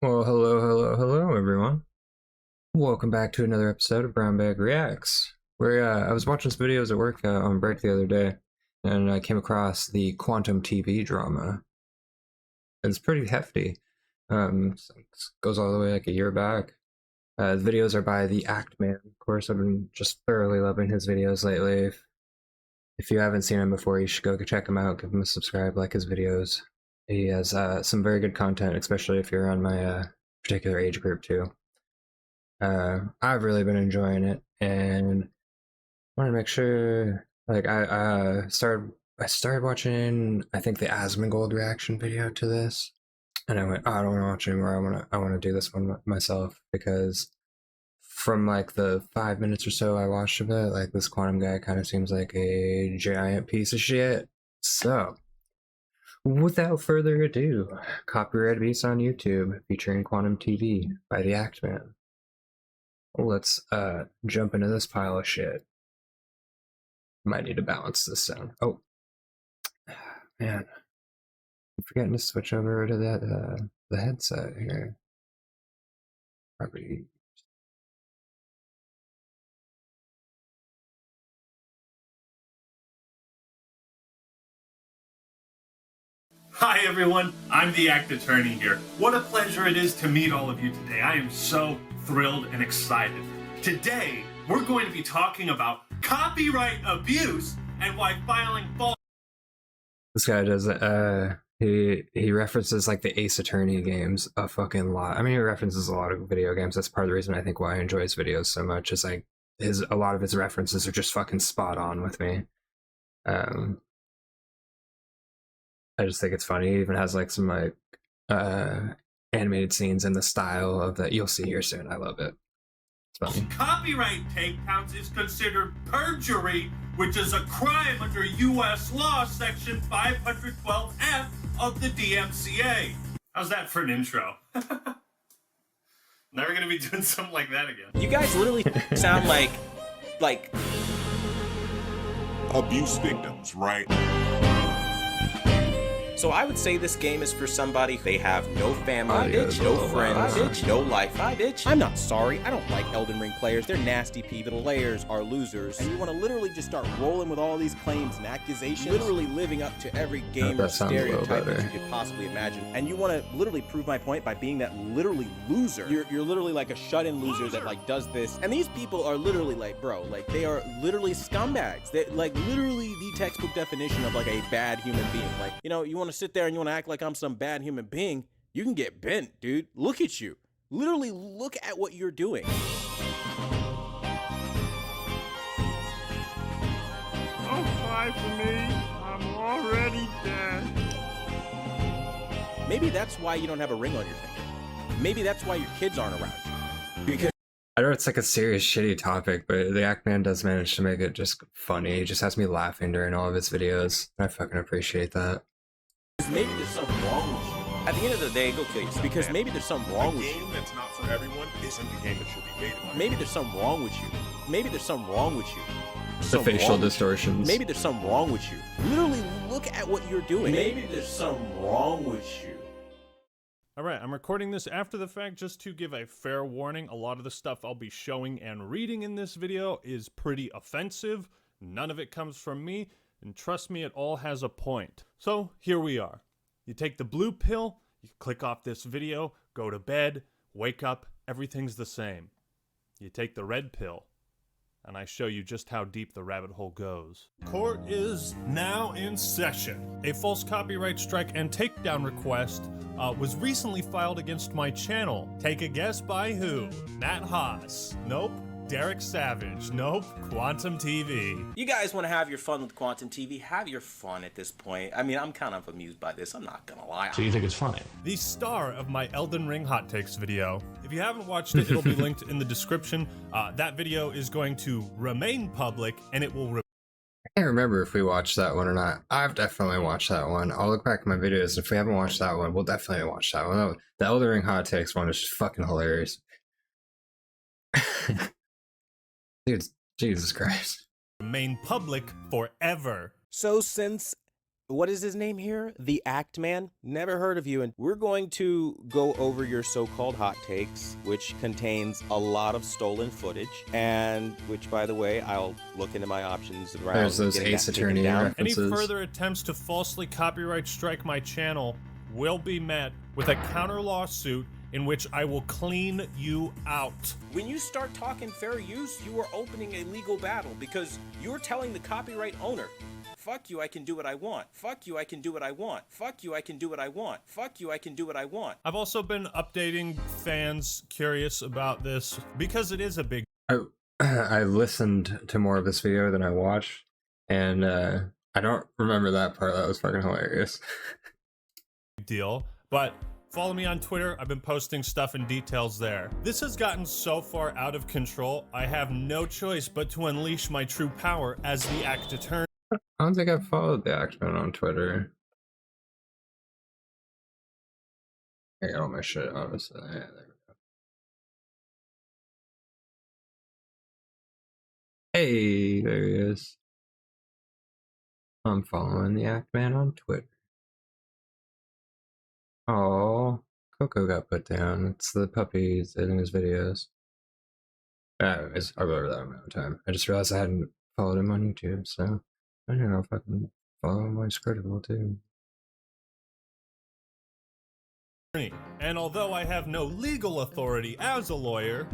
Well, hello, everyone. Welcome back to another episode of Brownebag Reacts. Where I was watching some videos at work on break the other day, and I came across the Quantum TV drama. It's pretty hefty. It goes all the way like a year back. The videos are by the Act Man. Of course, I've been just thoroughly loving his videos lately. If you haven't seen him before, you should go check him out. Give him a subscribe, like his videos. He has some very good content, especially if you're on my particular age group too. I've really been enjoying it, and I want to make sure. Like I started watching. I think the Asmongold reaction video to this, and I went, oh, I don't want to watch anymore. I want to do this one myself because from like the 5 minutes or so I watched of it, like this Quantum guy kind of seems like a giant piece of shit. So, without further ado, copyright beats on YouTube featuring Quantum TV by the Act Man. Let's jump into this pile of shit. Might need to balance this sound. Oh, man. I'm forgetting to switch over to that the headset here. Probably. Hi everyone, I'm the Act Attorney here. What a pleasure it is to meet all of you today. I am so thrilled and excited. Today, we're going to be talking about copyright abuse and why filing false. This guy does he references like the Ace Attorney games a fucking lot. I mean, he references a lot of video games. That's part of the reason I think why I enjoy his videos so much. Is like a lot of his references are just fucking spot on with me. I just think it's funny. He even has like some like animated scenes in the style of that you'll see here soon. I love it. It's funny. Copyright takedowns is considered perjury, which is a crime under U.S. law, section 512F of the DMCA. How's that for an intro? Never gonna be doing something like that again. You guys literally sound like abuse victims, right? So I would say this game is for somebody. They have no family, no friends, no life. I'm not sorry. I don't like Elden Ring players. They're nasty people. The players are losers. And you want to literally just start rolling with all these claims and accusations, literally living up to every gamer stereotype that you could possibly imagine. And you want to literally prove my point by being that literally loser. You're literally like a shut-in loser that like does this. And these people are literally like, bro, like they are literally scumbags. They're like literally the textbook definition of like a bad human being. Like, you know, you want to sit there and you want to act like I'm some bad human being, you can get bent, dude. Look at you. Literally look at what you're doing. Don't cry for me. I'm already dead. Maybe that's why you don't have a ring on your finger. Maybe that's why your kids aren't around you. Because I know it's like a serious shitty topic, but the Act Man does manage to make it just funny. He just has me laughing during all of his videos. I fucking appreciate that. maybe there's something wrong with you. At the end of the day, go kill yourself. Because maybe there's something wrong with you. The game that's not for everyone isn't the game that should be made. Maybe there's something wrong with you. Maybe there's something wrong with you. The facial distortions. Maybe there's something wrong with you. Literally look at what you're doing. Maybe there's something wrong with you. Alright, I'm recording this after the fact just to give a fair warning. A lot of the stuff I'll be showing and reading in this video is pretty offensive. None of it comes from me, and trust me, it all has a point. So, here we are. You take the blue pill, you click off this video, go to bed, wake up, everything's the same. You take the red pill, and I show you just how deep the rabbit hole goes. Court is now in session. A false copyright strike and takedown request was recently filed against my channel. Take a guess by who? Nat Haas. Nope. Derek Savage. Nope. Quantum TV. You guys want to have your fun with Quantum TV? Have your fun at this point. I mean, I'm kind of amused by this. I'm not gonna lie. So you think it's funny? The star of my Elden Ring hot takes video. If you haven't watched it, it'll be linked in the description. That video is going to remain public, and it will I can't remember if we watched that one or not. I've definitely watched that one. I'll look back at my videos. If we haven't watched that one, we'll definitely watch that one. The Elden Ring hot takes one is just fucking hilarious. Dude, Jesus Christ. remain public forever. So since what is his name here? The Act Man? Never heard of you. And we're going to go over your so-called hot takes, which contains a lot of stolen footage, and which, by the way, I'll look into my options around. There's those Ace Attorney Any references. further attempts to falsely copyright strike my channel will be met with a counter lawsuit in which I will clean you out. When you start talking fair use, you are opening a legal battle because you're telling the copyright owner, fuck you, I can do what I want. Fuck you, I can do what I want. Fuck you, I can do what I want. Fuck you, I can do what I want. I've also been updating fans curious about this because it is a big I listened to more of this video than I watched, and I don't remember that part. That was fucking hilarious. deal, but follow me on Twitter. I've been posting stuff and details there. This has gotten so far out of control, I have no choice but to unleash my true power as the Act Attorney. I don't think I've followed the Actman on Twitter. I got all my shit, honestly. Yeah, there we go. Hey, there he is. I'm following the Actman on Twitter. Oh, Coco got put down. It's the puppies in his videos. Anyways, I'll go over that in my own time. I just realized I hadn't followed him on YouTube, so I don't know if I can follow him on Scrittable too. And although I have no legal authority as a lawyer,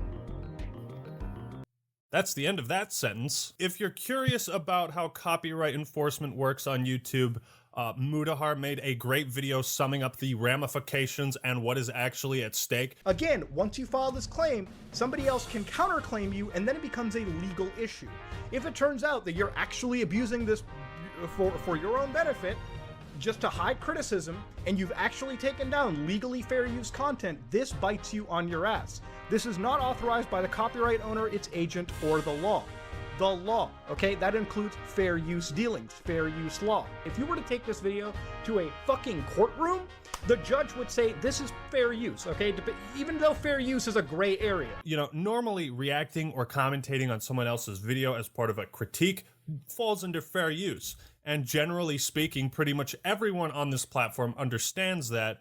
that's the end of that sentence. If you're curious about how copyright enforcement works on YouTube, Mudahar made a great video summing up the ramifications and what is actually at stake. Again, once you file this claim, somebody else can counterclaim you, and then it becomes a legal issue. If it turns out that you're actually abusing this for your own benefit, just to hide criticism, and you've actually taken down legally fair use content, this bites you on your ass. This is not authorized by the copyright owner, its agent, or the law. The law, okay? That includes fair use dealings, fair use law. If you were to take this video to a fucking courtroom, the judge would say this is fair use, okay? Even though fair use is a gray area. You know, normally reacting or commentating on someone else's video as part of a critique falls under fair use. And generally speaking, pretty much everyone on this platform understands that,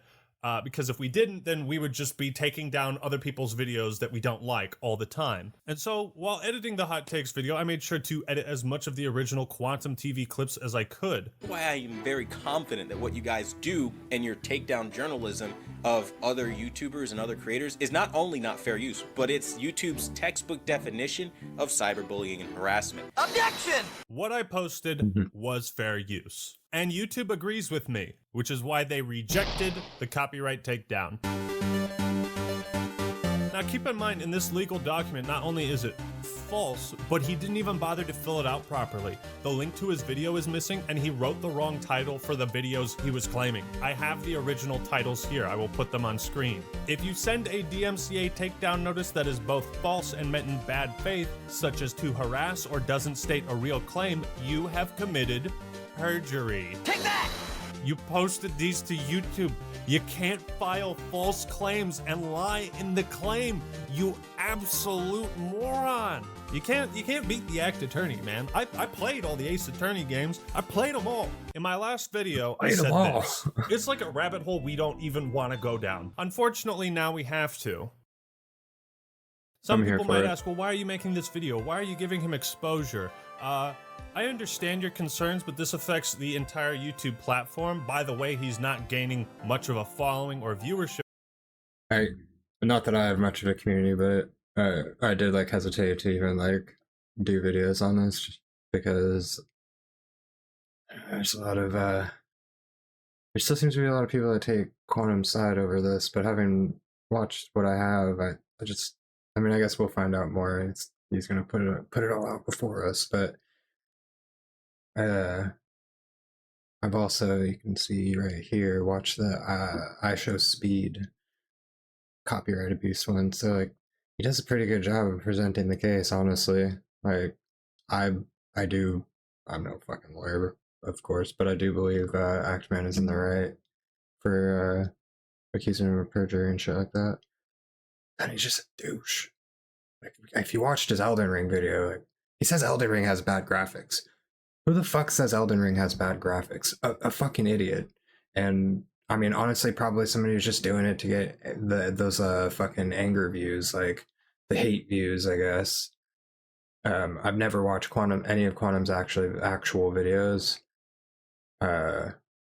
because if we didn't, then we would just be taking down other people's videos that we don't like all the time. And so, while editing the Hot Takes video, I made sure to edit as much of the original Quantum TV clips as I could. Why I am very confident that what you guys do and your takedown journalism of other YouTubers and other creators is not only not fair use, but it's YouTube's textbook definition of cyberbullying and harassment. Objection! What I posted was fair use. And YouTube agrees with me, which is why they rejected the copyright takedown. Now keep in mind, in this legal document, not only is it false, but he didn't even bother to fill it out properly. The link to his video is missing, and he wrote the wrong title for the videos he was claiming. I have the original titles here. I will put them on screen. If you send a DMCA takedown notice that is both false and meant in bad faith, such as to harass or doesn't state a real claim, you have committed perjury. Take that! You posted these to YouTube. You can't file false claims and lie in the claim, you absolute moron. You can't beat the Act Attorney, man. I played all the Ace Attorney games. I played them all. In my last video, I said this. It's like a rabbit hole we don't even want to go down. Unfortunately, now we have to. Some people might ask, well, why are you making this video? Why are you giving him exposure? I understand your concerns, but this affects the entire YouTube platform. By the way, he's not gaining much of a following or viewership. Not that I have much of a community, but I did like hesitate to even like do videos on this just because there's a lot of there still seems to be a lot of people that take Quantum's side over this, but having watched what I have, I mean, I guess we'll find out more. He's gonna put it all out before us, but I've also, you can see right here, watch the I Show Speed copyright abuse one. So like, he does a pretty good job of presenting the case, honestly. Like, I'm no fucking lawyer, of course, but I do believe Actman is in the right for accusing him of perjury and shit like that. And he's just a douche. Like, if you watched his Elden Ring video, like, he says Elden Ring has bad graphics. Who the fuck says Elden Ring has bad graphics? A fucking idiot. And I mean, honestly, probably somebody who's just doing it to get those fucking anger views, like the hate views, I guess. I've never watched any of Quantum's actual videos, and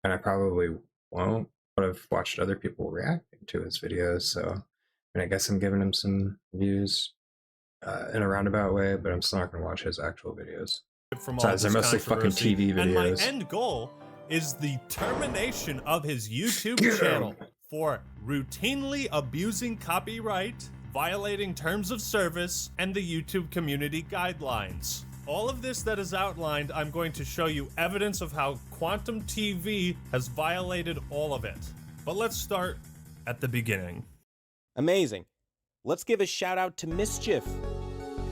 I probably won't. But I've watched other people reacting to his videos, so I guess I'm giving him some views in a roundabout way, but I'm still not going to watch his actual videos. From all Besides, they're this mostly fucking controversy. TV videos. And my end goal is the termination of his YouTube channel for routinely abusing copyright, violating terms of service, and the YouTube community guidelines. All of this that is outlined, I'm going to show you evidence of how Quantum TV has violated all of it. But let's start at the beginning. Amazing. Let's give a shout out to Mischief.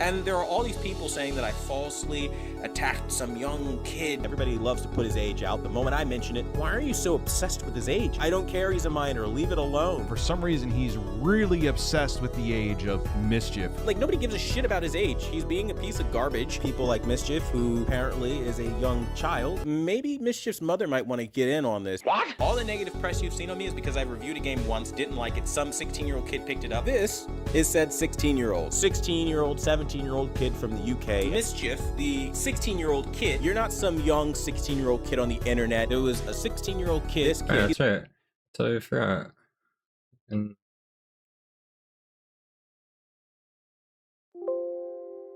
And there are all these people saying that I falsely attacked some young kid. Everybody loves to put his age out. The moment I mention it, why are you so obsessed with his age? I don't care, he's a minor, leave it alone. For some reason, he's really obsessed with the age of Mischief. Like, nobody gives a shit about his age. He's being a piece of garbage. People like Mischief, who apparently is a young child. Maybe Mischief's mother might want to get in on this. What? All the negative press you've seen on me is because I reviewed a game once, didn't like it, some 16-year-old kid picked it up. This is said 16-year-old. 16-year-old, 17-year-old kid from the UK. Mischief, the 16-year-old kid. You're not some young 16-year-old kid on the internet. It was a 16-year-old kid. This Yeah, kid that's right. Totally forgot. And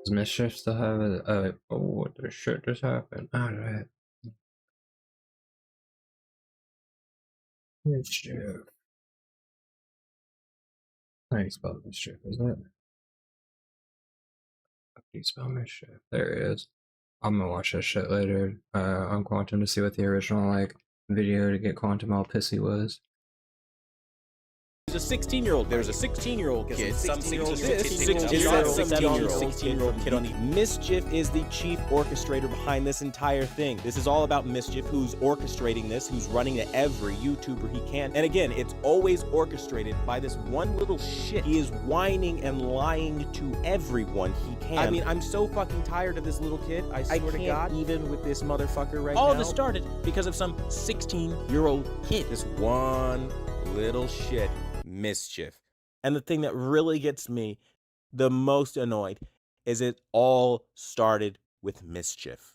does Mischief still have it? Oh, what the shit just happened? Alright. Mischief. How do you spell Mischief, isn't it? How do you spell Mischief? There he is. I'm gonna watch that shit later on Quantum to see what the original, like, video to get Quantum all pissy was. There's a 16-year-old. There's a 16-year-old kid. Some 16-year-old kid on the Mischief is the chief orchestrator behind this entire thing. This is all about Mischief, who's orchestrating this, who's running to every YouTuber he can. And again, it's always orchestrated by this one little shit. He is whining and lying to everyone he can. I mean, I'm so fucking tired of this little kid. I swear to God, even with this motherfucker right now. All of this started because of some 16-year-old kid. This one little shit. Mischief. And the thing that really gets me the most annoyed is it all started with Mischief.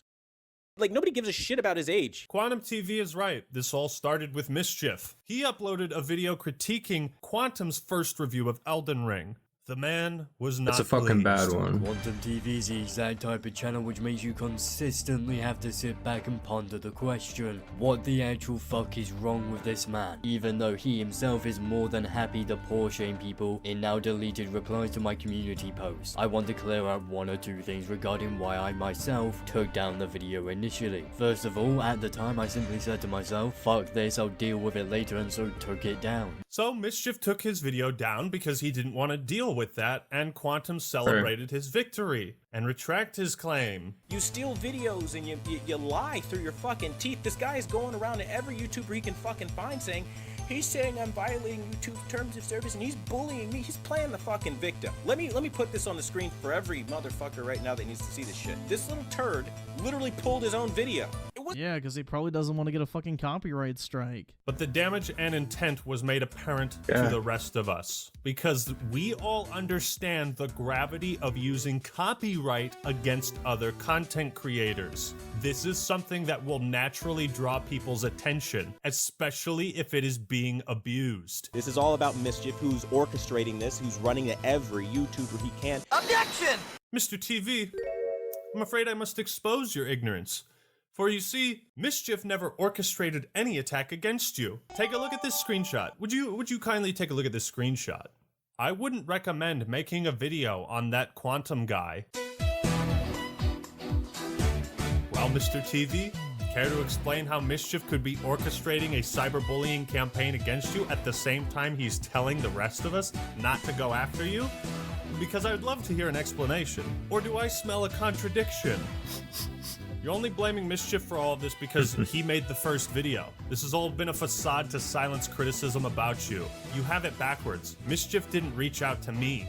Like, nobody gives a shit about his age. Quantum TV is right. This all started with Mischief. He uploaded a video critiquing Quantum's first review of Elden Ring. The man was not It's a fucking bad pleased. one. Quantum TV is the exact type of channel which makes you consistently have to sit back and ponder the question, what the actual fuck is wrong with this man? Even though he himself is more than happy to poor shame people in now deleted replies to my community posts. I want to clear up one or two things regarding why I myself took down the video initially. First of all, at the time I simply said to myself, fuck this, I'll deal with it later, and so took it down. So Mischief took his video down because he didn't want to deal with that, and Quantum celebrated his victory and retract his claim. You steal videos and you lie through your fucking teeth. This guy is going around to every YouTuber he can fucking find saying, he's saying I'm violating YouTube's terms of service and he's bullying me. He's playing the fucking victim. Let me put this on the screen for every motherfucker right now that needs to see this shit. This little turd literally pulled his own video. Yeah, because he probably doesn't want to get a fucking copyright strike. But the damage and intent was made apparent to the rest of us, because we all understand the gravity of using copyright against other content creators. This is something that will naturally draw people's attention, especially if it is being abused. This is all about Mischief, who's orchestrating this, who's running to every YouTuber he can. Objection! Mr. TV, I'm afraid I must expose your ignorance. For you see, Mischief never orchestrated any attack against you. Take a look at this screenshot. Would you kindly take a look at this screenshot? I wouldn't recommend making a video on that Quantum guy. Well, Mr. TV, care to explain how Mischief could be orchestrating a cyberbullying campaign against you at the same time he's telling the rest of us not to go after you? Because I'd love to hear an explanation. Or do I smell a contradiction? You're only blaming Mischief for all of this because he made the first video. This has all been a facade to silence criticism about you. You have it backwards. Mischief didn't reach out to me.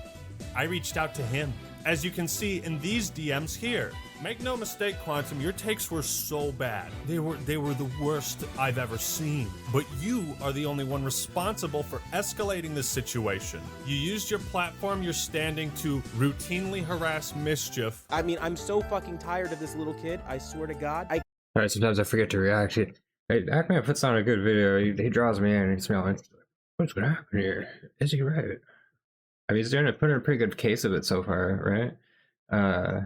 I reached out to him. As you can see in these DMs here, Make no mistake, Quantum, your takes were so bad. They were the worst I've ever seen. But you are the only one responsible for escalating this situation. You used your platform, your standing to routinely harass Mischief. I mean, I'm so fucking tired of this little kid. I swear to God. Alright, sometimes I forget to react. Hey, Ackman puts on a good video. He draws me in and he's smelling. What's gonna happen here? Is he right? I mean, he's putting in a pretty good case of it so far, right?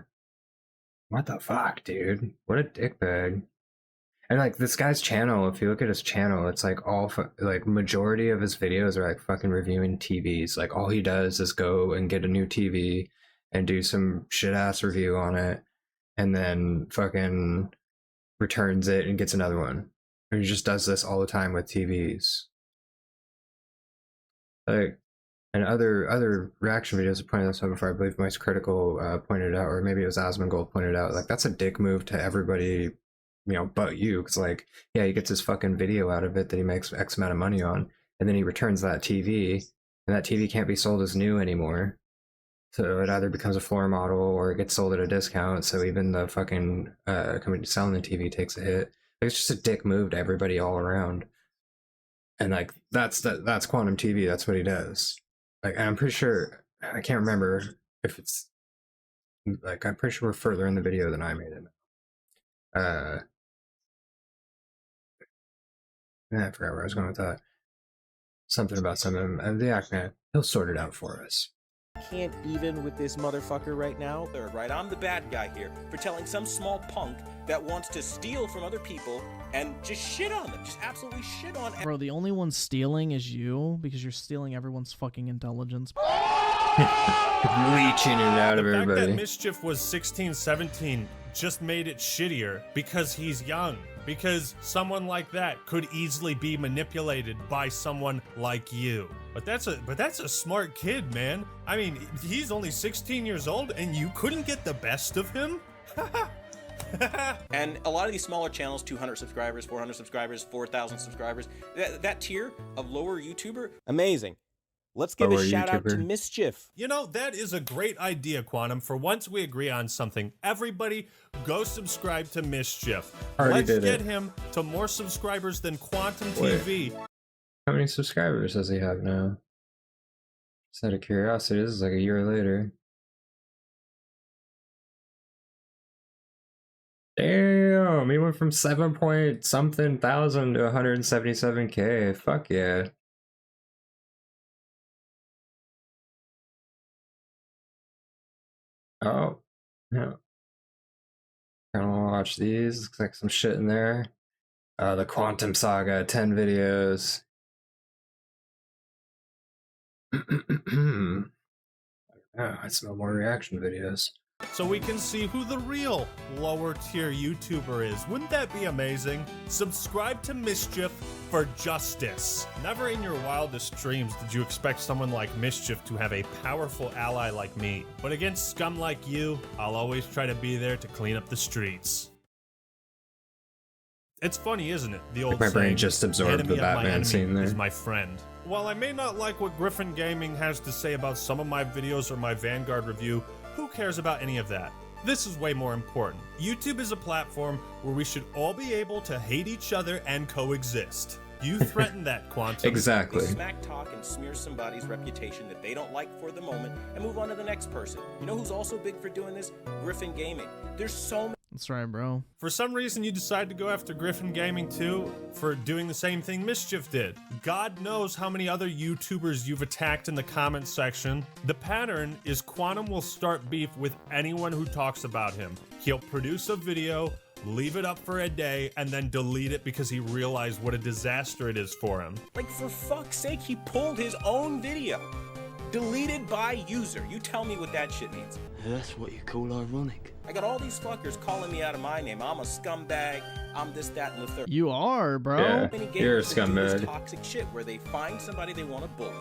What the fuck, dude? What a dickbag. And like this guy's channel, if you look at his channel, it's like like majority of his videos are like fucking reviewing TVs. Like all he does is go and get a new TV and do some shit ass review on it, and then fucking returns it and gets another one. And he just does this all the time with TVs. Like, and other reaction videos have pointed this out before. I believe Mice Critical pointed out, or maybe it was Asmongold pointed out, like that's a dick move to everybody, you know, but you. Because like, yeah, he gets his fucking video out of it that he makes X amount of money on, and then he returns that TV, and that TV can't be sold as new anymore. So it either becomes a floor model or it gets sold at a discount. So even the fucking company selling the TV takes a hit. Like, it's just a dick move to everybody all around. And like that's Quantum TV. That's what he does. Like, I'm pretty sure, I can't remember if it's like, I'm pretty sure we're further in the video than I made it. I forgot where I was going with that. Something about something. The Ackman, he'll sort it out for us. Can't even with this motherfucker right now. Third, right? I'm the bad guy here for telling some small punk that wants to steal from other people and just shit on them. Just absolutely shit on. Bro, the only one stealing is you because you're stealing everyone's fucking intelligence. Leeching it out of The fact everybody. that Mischief was 16, 17 just made it shittier because he's young. Because someone like that could easily be manipulated by someone like you. But that's a smart kid, man. I mean, he's only 16 years old and you couldn't get the best of him? And a lot of these smaller channels, 200 subscribers, 400 subscribers, 4,000 subscribers, that tier of lower YouTuber, amazing. Let's give a shout out to Mischief. You know, that is a great idea, Quantum. For once we agree on something, everybody go subscribe to Mischief. Let's get him to more subscribers than Quantum TV. How many subscribers does he have now? Just out of curiosity, this is like a year later. Damn, he went from 7 point something thousand to 177K. Fuck yeah. Oh, yeah. I don't want to watch these. Looks like some shit in there. The Quantum Saga, 10 videos. I smell more reaction videos. So we can see who the real lower tier YouTuber is. Wouldn't that be amazing? Subscribe to Mischief for justice. Never in your wildest dreams did you expect someone like Mischief to have a powerful ally like me. But against scum like you, I'll always try to be there to clean up the streets. It's funny, isn't it? The old my brain saying, just absorbed the Batman scene there. Is my friend. While I may not like what Griffin Gaming has to say about some of my videos or my Vanguard review, who cares about any of that? This is way more important. YouTube is a platform where we should all be able to hate each other and coexist. You threaten that, Quantum. Exactly. They smack talk and smear somebody's reputation that they don't like for the moment and move on to the next person. You know who's also big for doing this? Griffin Gaming. There's so many. That's right, bro. For some reason, you decide to go after Griffin Gaming too for doing the same thing Mischief did. God knows how many other YouTubers you've attacked in the comments section. The pattern is Quantum will start beef with anyone who talks about him. He'll produce a video, leave it up for a day, and then delete it because he realized what a disaster it is for him. Like, for fuck's sake, he pulled his own video. Deleted by user. You tell me what that shit means. That's what you call ironic. I got all these fuckers calling me out of my name. I'm a scumbag. I'm this, that, and the third. You are, bro. Yeah. Many You're a gamers that do this scumbag. toxic shit where they find somebody they want to bully,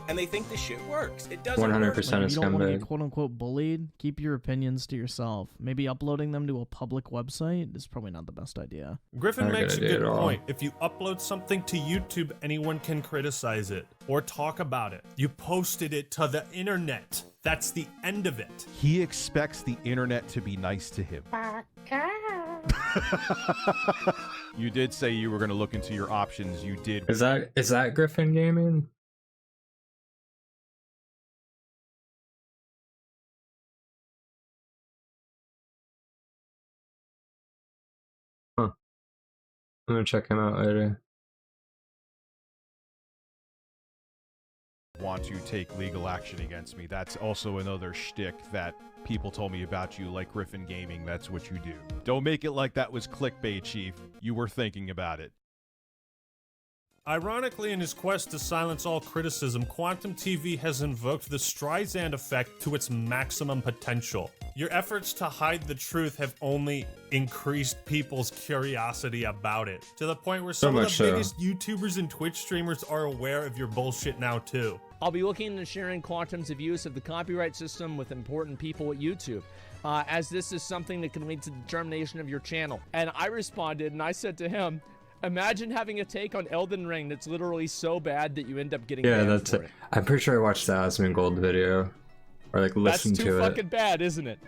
and they think the shit works. It doesn't 100% work. Like, a if you don't want to scumbag. get quote unquote bullied, keep your opinions to yourself. Maybe uploading them to a public website is probably not the best idea. Griffin Not a makes a good idea good at all. point. If you upload something to YouTube, anyone can criticize it or talk about it. You posted it to the internet. That's the end of it. He expects the internet to be nice to him. You did say you were going to look into your options. You did. Is that Griffin Gaming? Huh. I'm gonna check him out later. Want to take legal action against me. That's also another shtick that people told me about you, like Griffin Gaming. That's what you do. Don't make it like that was clickbait, Chief. You were thinking about it. Ironically, in his quest to silence all criticism, Quantum TV has invoked the Streisand effect to its maximum potential. Your efforts to hide the truth have only increased people's curiosity about it, to the point where some of the much so. biggest YouTubers and Twitch streamers are aware of your bullshit now too. I'll be looking into sharing Quantum's abuse of the copyright system with important people at YouTube, as this is something that can lead to the termination of your channel. And I responded and I said to him, imagine having a take on Elden Ring that's literally so bad that you end up getting Yeah, banned that's for it. it. I'm pretty sure I watched the Asmin Gold video. Or like That's listened too to fucking it. bad, isn't it?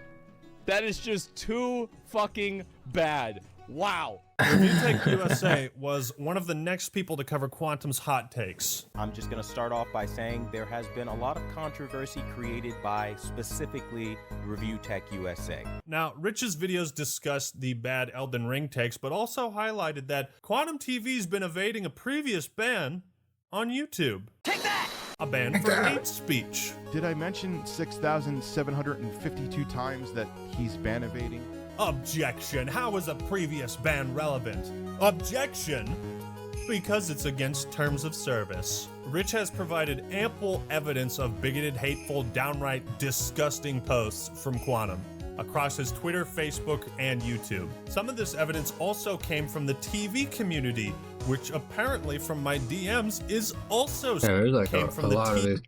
That is just too fucking bad. Wow. ReviewTech USA was one of the next people to cover Quantum's hot takes. I'm just going to start off by saying there has been a lot of controversy created by specifically ReviewTech USA. Now, Rich's videos discussed the bad Elden Ring takes, but also highlighted that Quantum TV's been evading a previous ban on YouTube. Take that! A ban for hate speech. Did I mention 6,752 times that he's ban evading? Objection. How is a previous ban relevant? Objection. Because it's against terms of service. Rich has provided ample evidence of bigoted, hateful, downright disgusting posts from Quantum across his Twitter, Facebook, and YouTube. Some of this evidence also came from the TV community, which apparently from my DMs is also Yeah, there's like came a from the lot of these.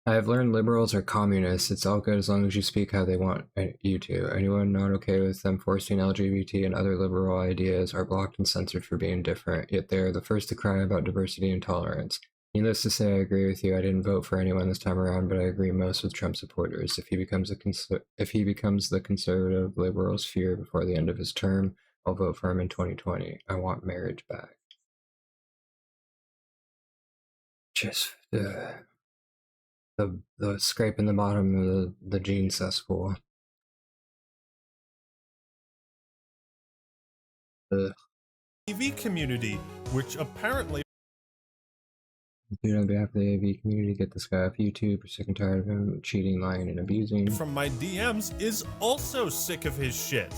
I've learned liberals are communists. It's all good as long as you speak how they want you to. Anyone not okay with them forcing LGBT and other liberal ideas are blocked and censored for being different, yet they are the first to cry about diversity and tolerance. Needless to say, I agree with you. I didn't vote for anyone this time around, but I agree most with Trump supporters. If he becomes the conservative liberals fear before the end of his term, I'll vote for him in 2020. I want marriage back. Just the scraping the bottom of the gene cesspool. TV community, which apparently Dude, on behalf of the AV community, get this guy off YouTube. We're sick and tired of him cheating, lying, and abusing. from my DMs is also sick of his shit.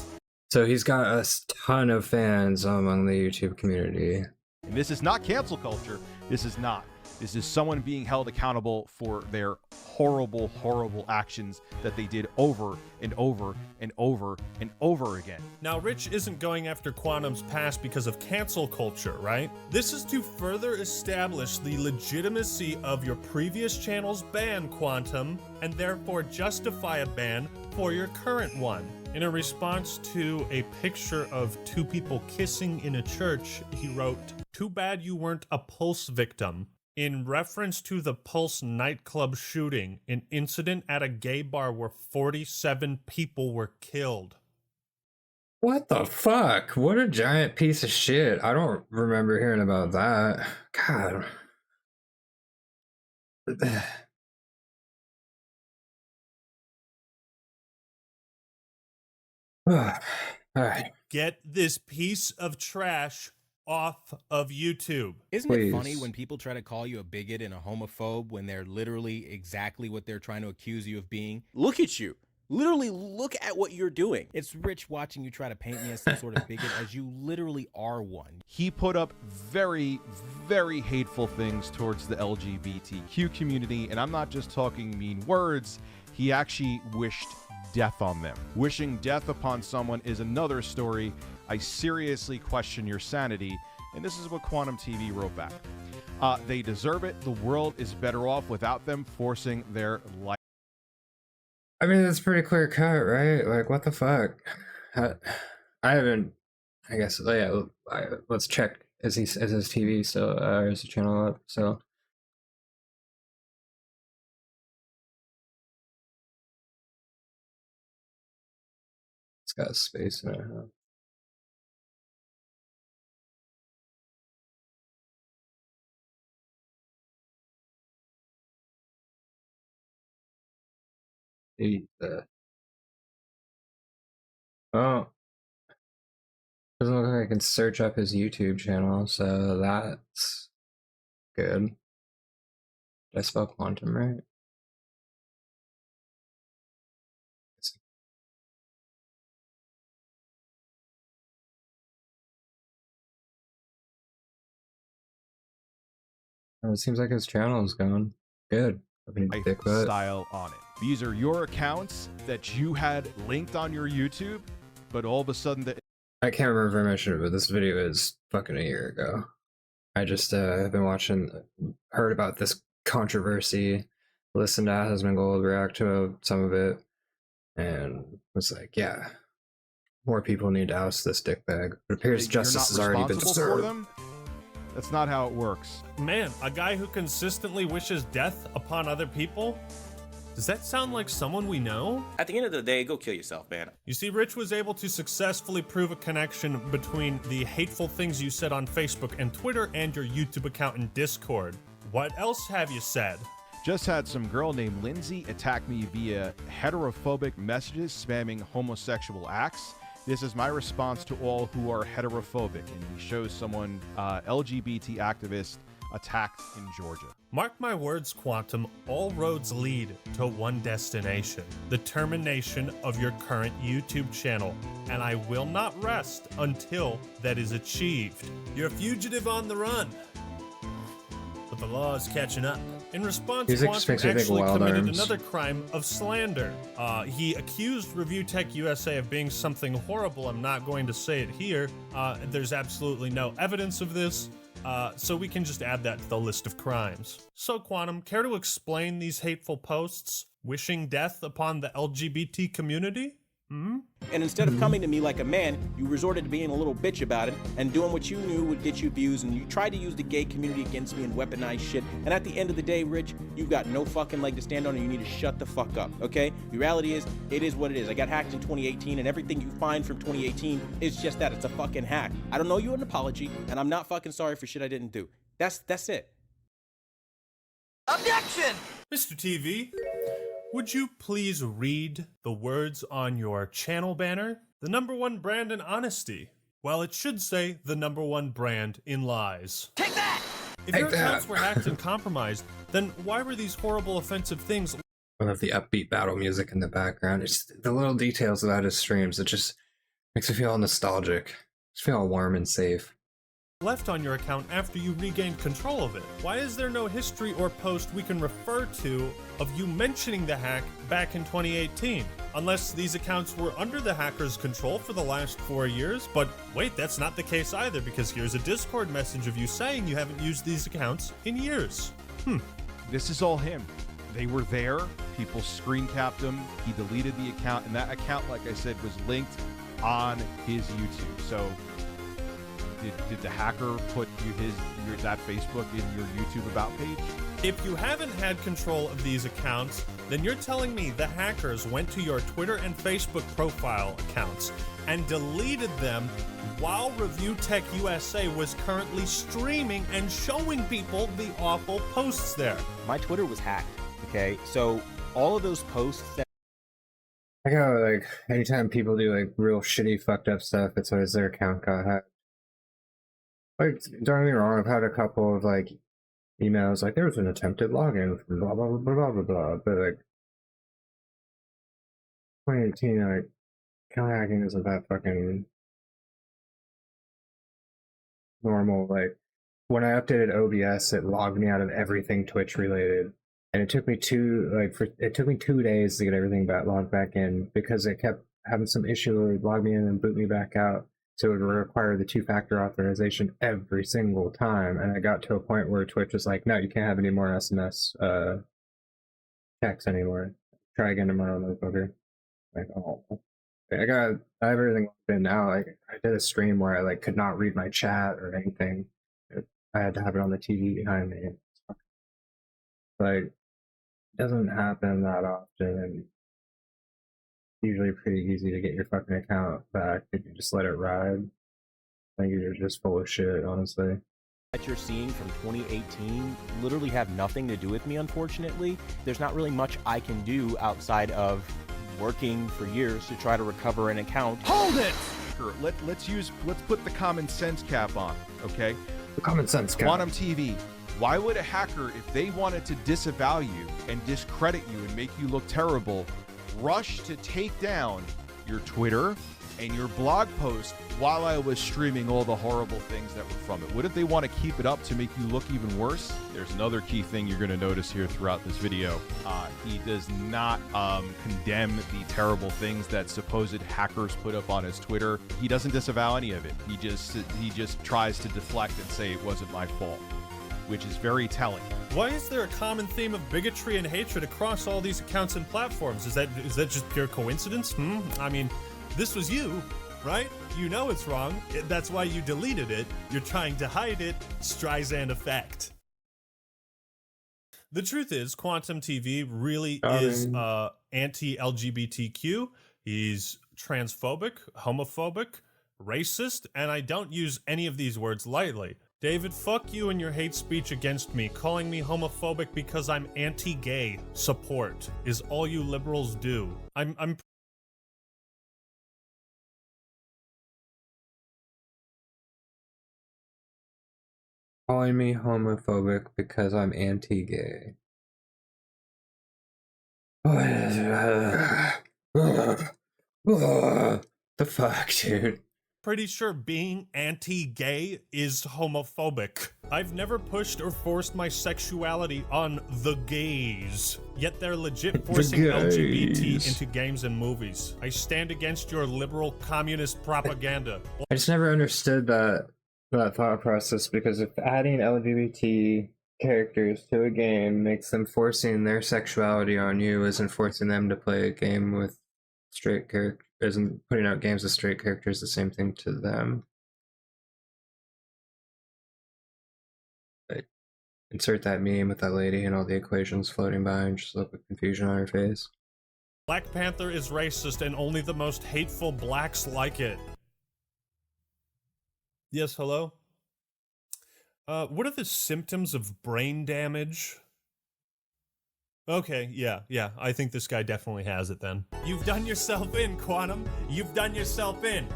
So he's got a ton of fans among the YouTube community. And this is not cancel culture. This is not. This is someone being held accountable for their horrible, horrible actions that they did over and over and over and over again. Now, Rich isn't going after Quantum's past because of cancel culture, right? This is to further establish the legitimacy of your previous channel's ban, Quantum, and therefore justify a ban for your current one. In a response to a picture of two people kissing in a church, he wrote, "Too bad you weren't a Pulse victim." In reference to the Pulse nightclub shooting, an incident at a gay bar where 47 people were killed. What the fuck? What a giant piece of shit. I don't remember hearing about that. God. Alright. Get this piece of trash off of YouTube. Isn't it Please. funny when people try to call you a bigot and a homophobe when they're literally exactly what they're trying to accuse you of being? Look at you. Literally look at what you're doing. It's rich watching you try to paint me as some sort of bigot as you literally are one. He put up very, very hateful things towards the LGBTQ community, and I'm not just talking mean words. He actually wished death on them. Wishing death upon someone is another story. I seriously question your sanity. And this is what Quantum TV wrote back. They deserve it. The world is better off without them forcing their life. I mean, it's pretty clear cut, right? Like, what the fuck? I haven't. I guess. Yeah. Let's check. Is his TV still? Is the channel up? So. It's got space in it. Huh? Oh, doesn't look like I can search up his YouTube channel, so that's good. Did I spell quantum right? Oh, it seems like his channel is going good. Style on it. These are your accounts that you had linked on your YouTube, but all of a sudden I can't remember if I mentioned it, but this video is fucking a year ago. I just have been heard about this controversy, listened to Husband Gold react to some of it, and was like, yeah, more people need to oust this dickbag. It appears justice has already been served. That's not how it works. Man, a guy who consistently wishes death upon other people? Does that sound like someone we know? At the end of the day, go kill yourself, man. You see, Rich was able to successfully prove a connection between the hateful things you said on Facebook and Twitter and your YouTube account and Discord. What else have you said? Just had some girl named Lindsay attack me via heterophobic messages spamming homosexual acts. This is my response to all who are heterophobic, and he shows someone, LGBT activist, attacked in Georgia. Mark my words, Quantum, all roads lead to one destination, the termination of your current YouTube channel, and I will not rest until that is achieved. You're a fugitive on the run, but the law is catching up. In response, Quantum actually committed another crime of slander. He accused Review Tech USA of being something horrible. I'm not going to say it here. There's absolutely no evidence of this, so we can just add that to the list of crimes. So, Quantum, care to explain these hateful posts wishing death upon the LGBT community? And instead of coming to me like a man, you resorted to being a little bitch about it and doing what you knew would get you views, and you tried to use the gay community against me and weaponize shit. And at the end of the day, Rich, you've got no fucking leg to stand on, and you need to shut the fuck up, okay? The reality is, it is what it is. I got hacked in 2018, and everything you find from 2018 is just that. It's a fucking hack. I don't know you an apology, and I'm not fucking sorry for shit I didn't do. That's it. Objection! Mr. TV, would you please read the words on your channel banner? The #1 brand in honesty. Well, it should say the #1 brand in lies. Take that! If your accounts were hacked and compromised, then why were these horrible offensive things? I love the upbeat battle music in the background. It's the little details about his streams. It just makes me feel nostalgic. Just feel all warm and safe. Left on your account after you regained control of it? Why is there no history or post we can refer to of you mentioning the hack back in 2018? Unless these accounts were under the hacker's control for the last 4 years, but wait, that's not the case either, because here's a Discord message of you saying you haven't used these accounts in years. This is all him. They were there, people screen capped him, he deleted the account, and that account, like I said, was linked on his YouTube. So did the hacker put that Facebook in your YouTube about page? If you haven't had control of these accounts, then you're telling me the hackers went to your Twitter and Facebook profile accounts and deleted them while Review Tech USA was currently streaming and showing people the awful posts there. My Twitter was hacked, okay? So all of those posts that I go, like, anytime people do, like, real shitty, fucked up stuff, it's always their account got hacked. Like, don't get me wrong, I've had a couple of, like, emails, like, there was an attempted login from blah, blah, blah, blah, blah, blah, but, like, 2018, like, account hacking isn't that fucking normal. Like, when I updated OBS, it logged me out of everything Twitch related, and it took me 2 days to get everything logged back in, because it kept having some issue where it would log me in and boot me back out. So it would require the two-factor authorization every single time. And I got to a point where Twitch was like, no, you can't have any more SMS checks anymore. Try again tomorrow, motherfucker. Like, oh. I have everything locked in now. Like, I did a stream where I like could not read my chat or anything. I had to have it on the TV behind me. Like, it doesn't happen that often, and usually pretty easy to get your fucking account back if you just let it ride. I think you're just full of shit, honestly. That you're seeing from 2018 literally have nothing to do with me, unfortunately. There's not really much I can do outside of working for years to try to recover an account. Hold it! Let's put the common sense cap on, okay? The common sense cap. Quantum TV. Why would a hacker, if they wanted to disavow you and discredit you and make you look terrible, rush to take down your Twitter and your blog post while I was streaming all the horrible things that were from it? Wouldn't they want to keep it up to make you look even worse? There's another key thing you're going to notice here throughout this video. He does not condemn the terrible things that supposed hackers put up on his Twitter. He doesn't disavow any of it. He just tries to deflect and say it wasn't my fault, which is very telling. Why is there a common theme of bigotry and hatred across all these accounts and platforms? Is that just pure coincidence? I mean, this was you, right? You know it's wrong. That's why you deleted it. You're trying to hide it. Streisand effect. The truth is, Quantum TV really is anti-LGBTQ. He's transphobic, homophobic, racist, and I don't use any of these words lightly. David, fuck you and your hate speech against me. Calling me homophobic because I'm anti-gay support is all you liberals do. I'm Calling me homophobic because I'm anti-gay. The fuck, dude? pretty sure being anti-gay is homophobic. I've never pushed or forced my sexuality on the gays, yet they're legit forcing LGBT into games and movies. I stand against your liberal communist propaganda. I just never understood that thought process, because if adding LGBT characters to a game makes them forcing their sexuality on you, isn't forcing them to play a game with straight characters, isn't putting out games with straight characters the same thing to them? But insert that meme with that lady and all the equations floating by and just look with confusion on her face. Black Panther is racist and only the most hateful blacks like it. Yes, hello? What are the symptoms of brain damage? Okay, yeah, I think this guy definitely has it then. You've done yourself in, Quantum. You've done yourself in.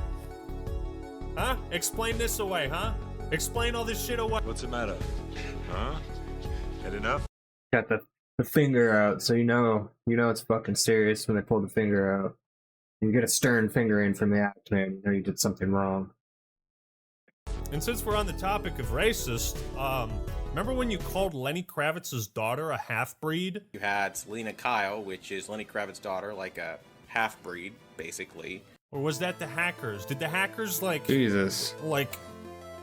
Huh? Explain this away, huh? Explain all this shit away. What's the matter? Huh? Had enough? Got the finger out, so you know it's fucking serious when they pull the finger out. You get a stern fingering from the act, man. You know you did something wrong. And since we're on the topic of racist, remember when you called Lenny Kravitz's daughter a half-breed? You had Selena Kyle, which is Lenny Kravitz's daughter, like a half-breed, basically. Or was that the hackers? Did the hackers, like... Jesus. Like,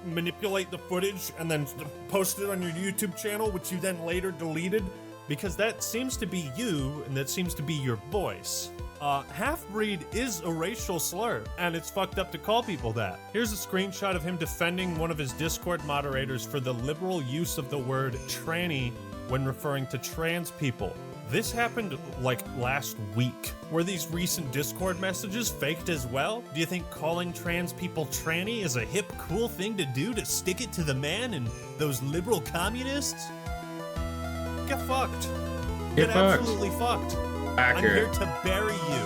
manipulate the footage and then post it on your YouTube channel, which you then later deleted? Because that seems to be you, and that seems to be your voice. Half-breed is a racial slur, and it's fucked up to call people that. Here's a screenshot of him defending one of his Discord moderators for the liberal use of the word tranny when referring to trans people. This happened, like, last week. Were these recent Discord messages faked as well? Do you think calling trans people tranny is a hip, cool thing to do to stick it to the man and those liberal communists? Get fucked. Get absolutely fucked. Accurate. I'm here to bury you.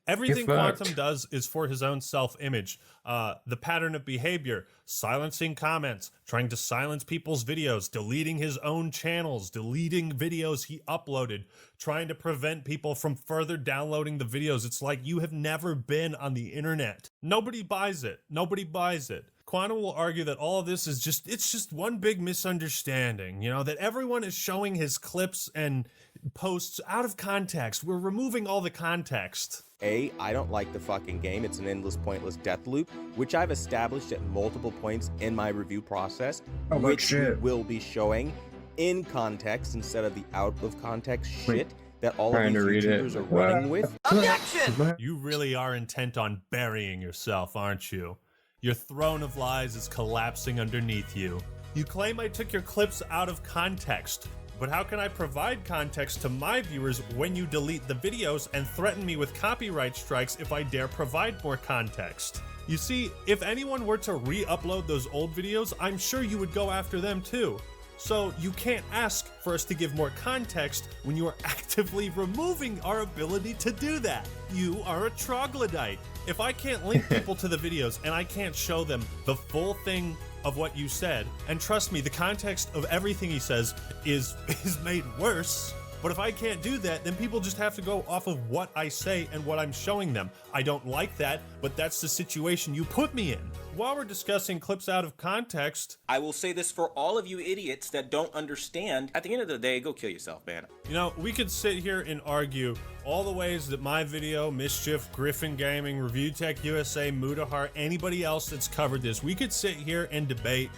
Everything Quantum does is for his own self-image. The pattern of behavior, silencing comments, trying to silence people's videos, deleting his own channels, deleting videos he uploaded, trying to prevent people from further downloading the videos. It's like you have never been on the internet. Nobody buys it. Nobody buys it. Quantum will argue that all of this is it's just one big misunderstanding, you know, that everyone is showing his clips and posts out of context. We're removing all the context. A, I don't like the fucking game. It's an endless, pointless death loop, which I've established at multiple points in my review process, which we will be showing in context instead of the out of context shit that all of these YouTubers are running with. Objection! You really are intent on burying yourself, aren't you? Your throne of lies is collapsing underneath you. You claim I took your clips out of context, but how can I provide context to my viewers when you delete the videos and threaten me with copyright strikes if I dare provide more context? You see, if anyone were to re-upload those old videos, I'm sure you would go after them too. So you can't ask for us to give more context when you are actively removing our ability to do that. You are a troglodyte. If I can't link people to the videos and I can't show them the full thing of what you said, and trust me, the context of everything he says is made worse. But if I can't do that, then people just have to go off of what I say and what I'm showing them. I don't like that, but that's the situation you put me in. While we're discussing clips out of context, I will say this for all of you idiots that don't understand. At the end of the day, go kill yourself, man. you know, we could sit here and argue all the ways that my video, Mischief, Griffin Gaming, Review Tech USA, Mudahar, anybody else that's covered this, we could sit here and debate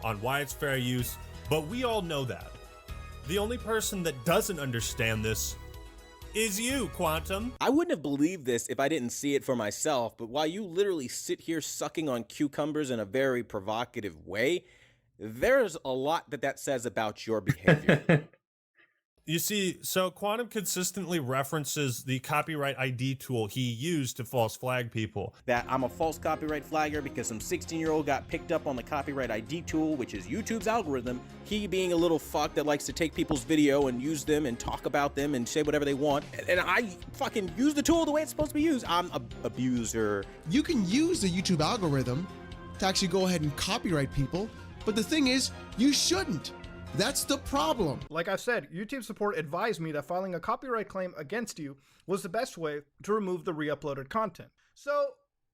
on why it's fair use, but we all know that. The only person that doesn't understand this is you, Quantum. I wouldn't have believed this if I didn't see it for myself, but while you literally sit here sucking on cucumbers in a very provocative way, there's a lot that says about your behavior. You see, so Quantum consistently references the copyright ID tool he used to false flag people. That I'm a false copyright flagger because some 16-year-old got picked up on the copyright ID tool, which is YouTube's algorithm. He being a little fuck that likes to take people's video and use them and talk about them and say whatever they want. And I fucking use the tool the way it's supposed to be used. I'm an abuser. You can use the YouTube algorithm to actually go ahead and copyright people, but the thing is, you shouldn't. That's the problem. Like I said, YouTube support advised me that filing a copyright claim against you was the best way to remove the re-uploaded content. So,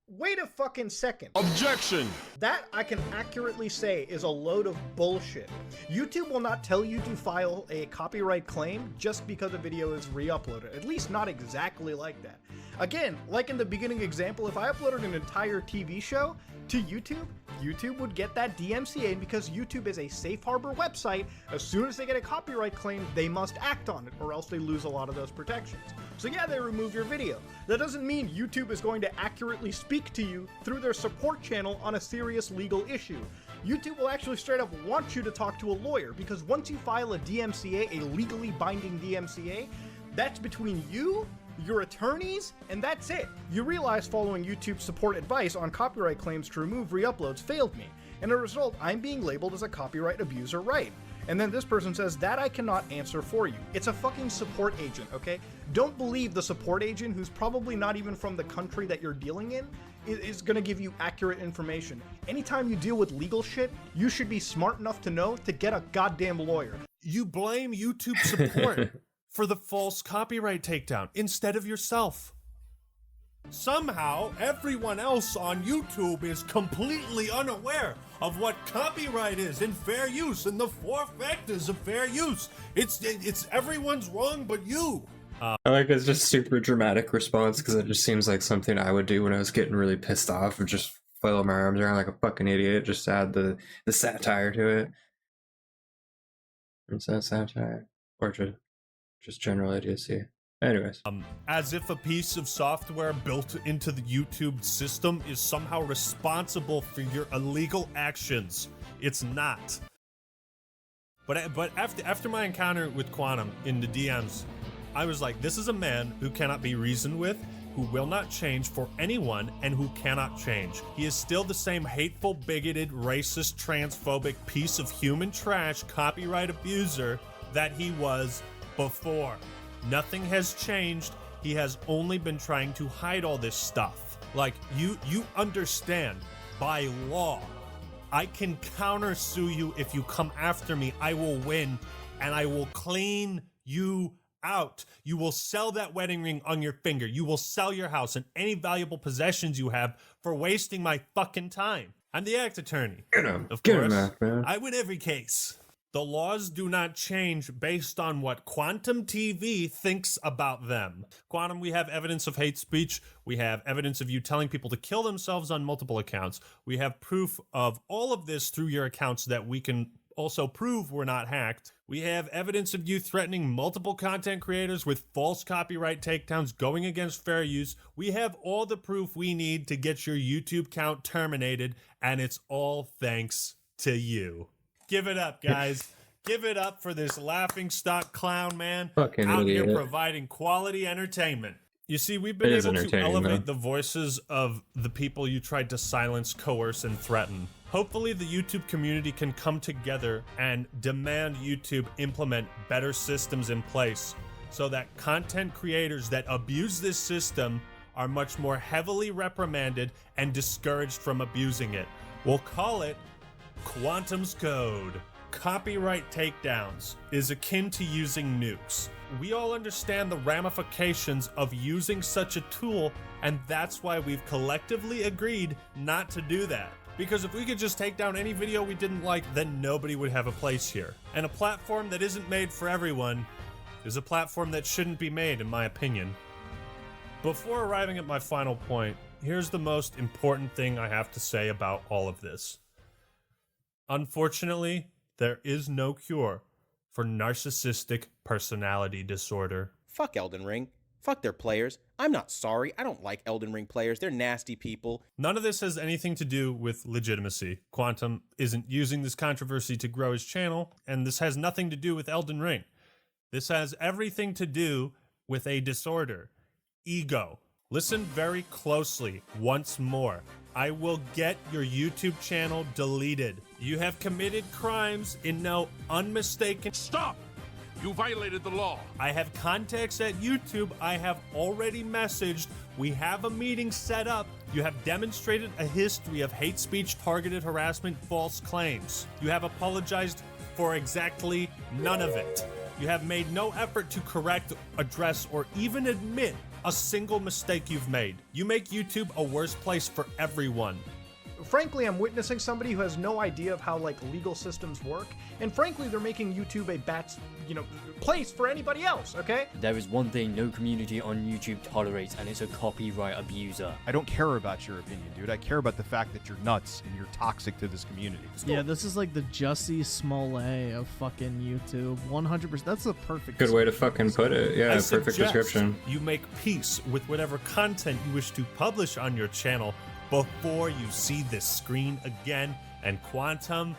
wait a fucking second. Objection! That I can accurately say is a load of bullshit. YouTube will not tell you to file a copyright claim just because a video is re-uploaded, at least not exactly like that. Again, like in the beginning example, if I uploaded an entire TV show to YouTube, YouTube would get that DMCA, because YouTube is a safe harbor website. As soon as they get a copyright claim, they must act on it, or else they lose a lot of those protections. So yeah, they remove your video. That doesn't mean YouTube is going to accurately speak to you through their support channel on a serious legal issue. YouTube will actually straight up want you to talk to a lawyer, because once you file a DMCA, a legally binding DMCA, that's between you, your attorneys, and that's it. You realize following YouTube support advice on copyright claims to remove re-uploads failed me, and as a result, I'm being labeled as a copyright abuser, right? And then this person says that I cannot answer for you. It's a fucking support agent, okay? Don't believe the support agent, who's probably not even from the country that you're dealing in, is gonna give you accurate information. Anytime you deal with legal shit, you should be smart enough to know to get a goddamn lawyer. You blame YouTube support for the false copyright takedown instead of yourself. Somehow, everyone else on YouTube is completely unaware of what copyright is and fair use and the 4 factors of fair use. It's everyone's wrong but you. I like it's just super dramatic response, because it just seems like something I would do when I was getting really pissed off, and just flail my arms around like a fucking idiot, just to add the satire to it. Is that satire? Or just general idiocy? Anyways. As if a piece of software built into the YouTube system is somehow responsible for your illegal actions. It's not. But after my encounter with Quantum in the DMs, I was like, this is a man who cannot be reasoned with, who will not change for anyone, and who cannot change. He is still the same hateful, bigoted, racist, transphobic piece of human trash, copyright abuser that he was before. Nothing has changed. He has only been trying to hide all this stuff. Like, you understand, by law, I can countersue you if you come after me. I will win, and I will clean you out. You will sell that wedding ring on your finger. You will sell your house and any valuable possessions you have for wasting my fucking time. I'm the act attorney. Get him. Of Get course. him out, man. I win every case. The laws do not change based on what Quantum TV thinks about them. Quantum, we have evidence of hate speech. We have evidence of you telling people to kill themselves on multiple accounts. We have proof of all of this through your accounts that we can also prove were not hacked. We have evidence of you threatening multiple content creators with false copyright takedowns going against fair use. We have all the proof we need to get your YouTube account terminated, and it's all thanks to you. Give it up, guys. Give it up for this laughingstock clown man Fucking out idiot. here providing quality entertainment. You see, we've been able to elevate the voices of the people you tried to silence, coerce, and threaten. Hopefully the YouTube community can come together and demand YouTube implement better systems in place so that content creators that abuse this system are much more heavily reprimanded and discouraged from abusing it. We'll call it Quantum's Code. Copyright takedowns is akin to using nukes. We all understand the ramifications of using such a tool, and that's why we've collectively agreed not to do that. Because if we could just take down any video we didn't like, then nobody would have a place here. And a platform that isn't made for everyone is a platform that shouldn't be made, in my opinion. Before arriving at my final point, here's the most important thing I have to say about all of this. Unfortunately, there is no cure for narcissistic personality disorder. Fuck Elden Ring. Fuck their players. I'm not sorry. I don't like Elden Ring players. They're nasty people. None of this has anything to do with legitimacy. Quantum isn't using this controversy to grow his channel, and this has nothing to do with Elden Ring. This has everything to do with a disorder. Ego. Listen very closely once more. I will get your YouTube channel deleted. You have committed crimes in no unmistaken— Stop! You violated the law. I have contacts at YouTube. I have already messaged. We have a meeting set up. You have demonstrated a history of hate speech, targeted harassment, false claims. You have apologized for exactly none of it. You have made no effort to correct, address, or even admit a single mistake you've made. You make YouTube a worse place for everyone. Frankly, I'm witnessing somebody who has no idea of how, like, legal systems work, and frankly, they're making YouTube a place for anybody else, okay? There is one thing no community on YouTube tolerates, and it's a copyright abuser. I don't care about your opinion, dude. I care about the fact that you're nuts and you're toxic to this community. Yeah, this is like the Jussie Smollett of fucking YouTube. 100%. That's the perfect Good way to fucking put it. Yeah, perfect description. You make peace with whatever content you wish to publish on your channel before you see this screen again, and Quantum,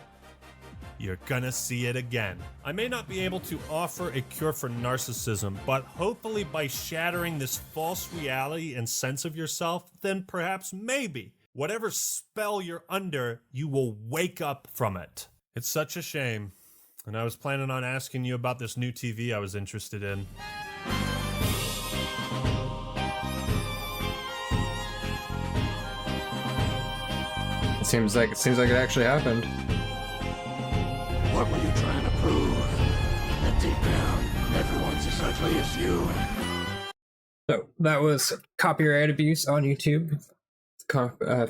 you're gonna see it again. I may not be able to offer a cure for narcissism, but hopefully by shattering this false reality and sense of yourself, then perhaps maybe, whatever spell you're under, you will wake up from it. It's such a shame, and I was planning on asking you about this new TV I was interested in. Seems like it actually happened. What were you trying to prove? That deep down, everyone's as ugly as you. So that was copyright abuse on YouTube,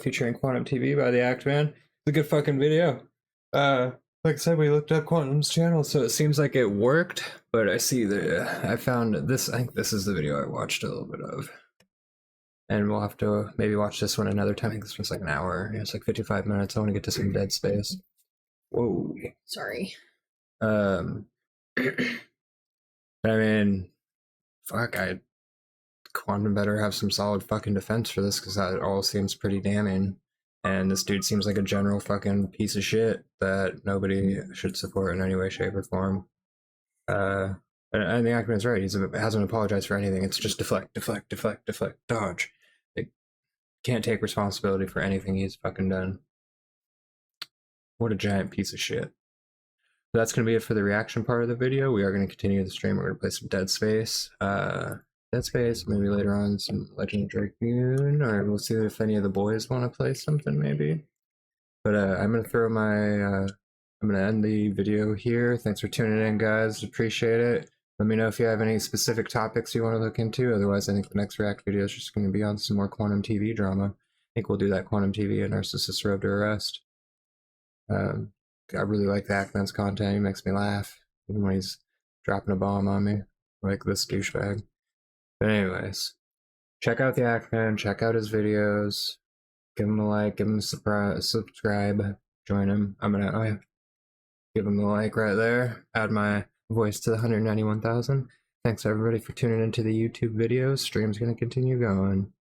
featuring Quantum TV by the Act Man. It's a good fucking video. Like I said, we looked up Quantum's channel, so it seems like it worked. But I see that I found this. I think this is the video I watched a little bit of. And we'll have to maybe watch this one another time. I think this one's like an hour. It's like 55 minutes. I want to get to some dead space. Whoa. Sorry. I mean, fuck, Quantum better have some solid fucking defense for this, because that all seems pretty damning. And this dude seems like a general fucking piece of shit that nobody should support in any way, shape, or form. And the Actman's right. He hasn't apologized for anything. It's just deflect, dodge. Can't take responsibility for anything he's fucking done. What a giant piece of shit. That's going to be it for the reaction part of the video. We are going to continue the stream. We're going to play some Dead Space. Dead Space, maybe later on some Legend of Dragoon, or we'll see if any of the boys want to play something, maybe. But I'm going to throw my... I'm going to end the video here. Thanks for tuning in, guys. Appreciate it. Let me know if you have any specific topics you want to look into. Otherwise, I think the next React video is just going to be on some more Quantum TV drama. I think we'll do that Quantum TV and Narcissus Road to Arrest. I really like the Ackman's content. He makes me laugh even when he's dropping a bomb on me, like this douchebag. But anyways, check out the Ackman, check out his videos, give him a like, give him a subscribe, join him. I'm gonna give him a like right there, add my voice to the 191,000. Thanks everybody for tuning into the YouTube videos. Stream's gonna continue going.